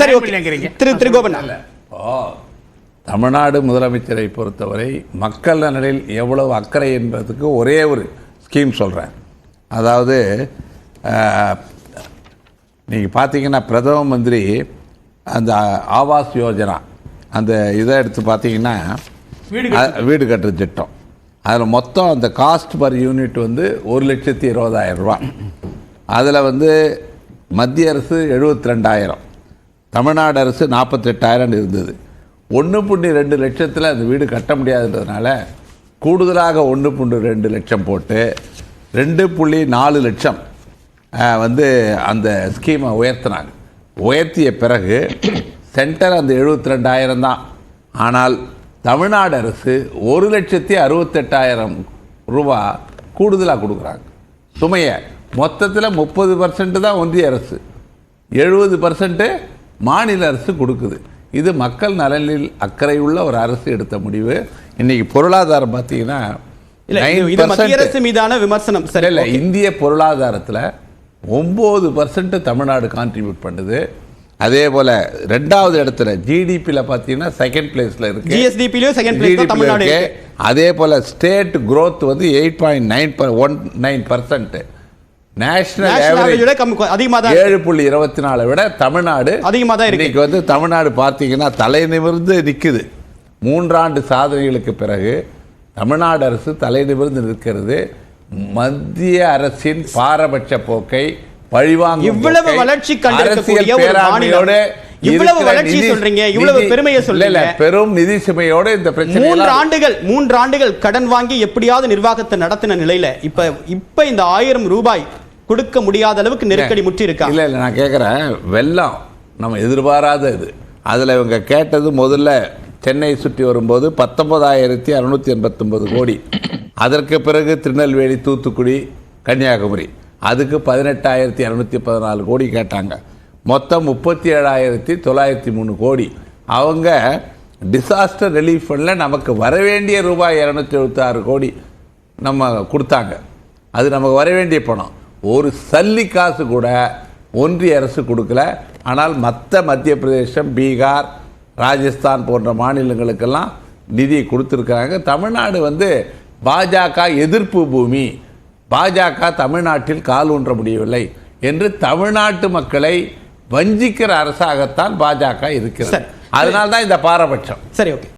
சரி, திரு கோபண்ணா, தமிழ்நாடு முதலமைச்சரை பொறுத்தவரை மக்கள் நலனில் எவ்வளவு அக்கறை என்பதுக்கு ஒரே ஒரு ஸ்கீம் சொல்கிறேன். அதாவது நீங்கள் பார்த்தீங்கன்னா பிரதம மந்திரி அந்த ஆவாஸ் யோஜனா அந்த இதை எடுத்து பார்த்தீங்கன்னா வீடு கட்டுற திட்டம், அதில் மொத்தம் அந்த காஸ்ட் பர் யூனிட் வந்து 1,20,000 ரூபா. அதில் வந்து மத்திய அரசு 72,000, தமிழ்நாடு அரசு 48,000 இருந்தது. 1.2 லட்சத்தில் அந்த வீடு கட்ட முடியாதுன்றதுனால கூடுதலாக 1.2 லட்சம் போட்டு 2.4 லட்சம் வந்து அந்த ஸ்கீமை உயர்த்தினாங்க. உயர்த்திய பிறகு சென்டர் அந்த 72,000 தான். ஆனால் தமிழ்நாடு அரசு 1,68,000 ரூபா கூடுதலாக கொடுக்குறாங்க சுமையை. மொத்தத்தில் 30% தான் ஒன்றிய அரசு, 70% மாநில அரசு கொடுக்குது. இது மக்கள் நலனில் அக்கறை உள்ள ஒரு அரசு எடுத்த முடிவு. இன்னைக்கு பொருளாதாரம் பார்த்தீங்கன்னா மத்திய அரசு மீதான விமர்சனம் இல்லை, இந்திய பொருளாதாரத்தில் 9% தமிழ்நாடு கான்ட்ரிபியூட் பண்ணுது. அதே போல 2வது இடத்துல ஜிடிபியில் பார்த்தீங்கன்னா செகண்ட் பிளேஸ்ல இருக்கு, ஜிஎஸ்டிபிலையும் செகண்ட் பிளேஸ் தான் தமிழ்நாடு இருக்கு. அதே போல ஸ்டேட் growth வந்து 8.19%, நேஷனல் ஆவரேஜ் அதிகமாக தான் 7.24 விட தமிழ்நாடு அதிகமாக தான் இருக்கு. இன்னைக்கு வந்து தமிழ்நாடு பார்த்தீங்கன்னா தலை நிமிர்ந்து நிற்குது. 3 ஆண்டு சாதனைகளுக்கு பிறகு தமிழ்நாடு அரசு தலை நிமிர்ந்து நிற்கிறது. மத்திய அரசின் பாரபட்ச போக்கை பழிவாங்க இவ்வளவு வளர்ச்சி கண்டிருக்கக்கூடிய ஒரு மாநிலம், இவ்வளவு வளர்ச்சி சொல்றீங்க, இவ்வளவு பெருமையை சொல்றீங்க, பெரும் நிதி சுமையோட இந்த பிரச்சனை 3 ஆண்டுகள் கடன் வாங்கி எப்படியாவது நிர்வாகத்தை நடத்தின நிலையில இப்ப இந்த 1000 ரூபாய் கொடுக்க முடியாத அளவுக்கு நெருக்கடி முற்றி இருக்கா? இல்ல நான் கேட்கிறேன், வெள்ளம் நம்ம எதிர்பாராத இது. அதுல இவங்க கேட்டது முதல்ல சென்னை சுற்றி வரும்போது 19,689 கோடி, அதற்கு பிறகு திருநெல்வேலி, தூத்துக்குடி, கன்னியாகுமரி, அதுக்கு 18,214 கோடி கேட்டாங்க. மொத்தம் 37,903 கோடி. அவங்க டிசாஸ்டர் ரிலீஃப் ஃபண்டில் நமக்கு வரவேண்டிய ரூபாய் 276 கோடி நம்ம கொடுத்தாங்க. அது நமக்கு வரவேண்டிய பணம். ஒரு சல்லி காசு கூட ஒன்றிய அரசு கொடுக்கல. ஆனால் மத்திய பிரதேசம், பீகார், ராஜஸ்தான் போன்ற மாநிலங்களுக்கெல்லாம் நிதி கொடுத்துருக்காங்க. தமிழ்நாடு வந்து பாஜக எதிர்ப்பு பூமி, பாஜக தமிழ்நாட்டில் கால் ஊன்ற முடியவில்லை என்று தமிழ்நாட்டு மக்களை வஞ்சிக்கிற அரசாகத்தான் பாஜக இருக்கிறது. அதனால்தான் இந்த பாரபட்சம். சரி, ஓகே.